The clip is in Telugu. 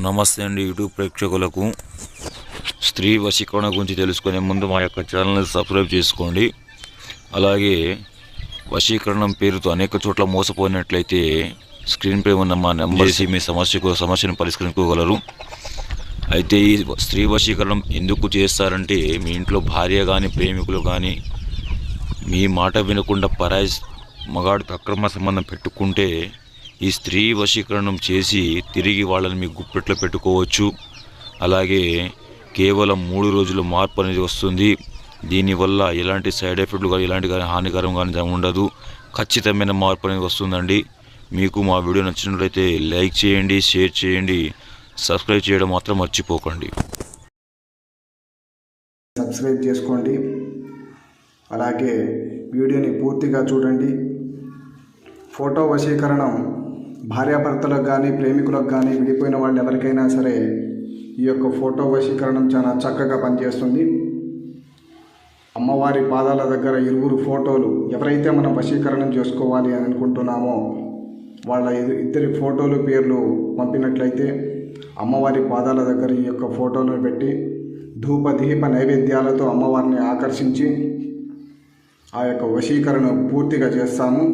నమస్తే అండి యూట్యూబ్ ప్రేక్షకులకు. స్త్రీ వశీకరణ గురించి తెలుసుకునే ముందు మా యొక్క ఛానల్ని సబ్స్క్రైబ్ చేసుకోండి. అలాగే వశీకరణం పేరుతో అనేక చోట్ల మోసపోయినట్లయితే స్క్రీన్పై ఉన్న మా నెంబర్ చేసి మీ సమస్యను పరిష్కరించుకోగలరు. అయితే ఈ స్త్రీ వశీకరణం ఎందుకు చేస్తారంటే, మీ ఇంట్లో భార్య కానీ ప్రేమికులు కానీ మీ మాట వినకుండా పరాయి మగాడితో అక్రమ సంబంధం పెట్టుకుంటే ఈ స్త్రీ వశీకరణం చేసి తిరిగి వాళ్ళని మీ గుప్పెట్లో పెట్టుకోవచ్చు. అలాగే కేవలం 3 రోజులు మార్పు అనేది వస్తుంది. దీనివల్ల ఎలాంటి సైడ్ ఎఫెక్ట్లు కానీ ఎలాంటి కానీ హానికరం కానీ ఉండదు. ఖచ్చితమైన మార్పు అనేది వస్తుందండి. మీకు మా వీడియో నచ్చినట్లయితే లైక్ చేయండి, షేర్ చేయండి, సబ్స్క్రైబ్ చేయడం మాత్రం మర్చిపోకండి. సబ్స్క్రైబ్ చేసుకోండి. అలాగే వీడియోని పూర్తిగా చూడండి. ఫోటో వశీకరణం భార్యాభర్తలకు కానీ ప్రేమికులకు కానీ విడిపోయిన వాళ్ళు ఎవరికైనా సరే ఈ యొక్క ఫోటో వశీకరణం చాలా చక్కగా పనిచేస్తుంది. అమ్మవారి పాదాల దగ్గర ఇరువురు ఫోటోలు ఎవరైతే మనం వశీకరణం చేసుకోవాలి అని అనుకుంటున్నామో వాళ్ళ ఇద్దరి ఫోటోలు పేర్లు పంపినట్లయితే అమ్మవారి పాదాల దగ్గర ఈ యొక్క ఫోటోలను పెట్టి ధూప దీప నైవేద్యాలతో అమ్మవారిని ఆకర్షించి ఆ యొక్క వశీకరణ పూర్తిగా చేస్తాము.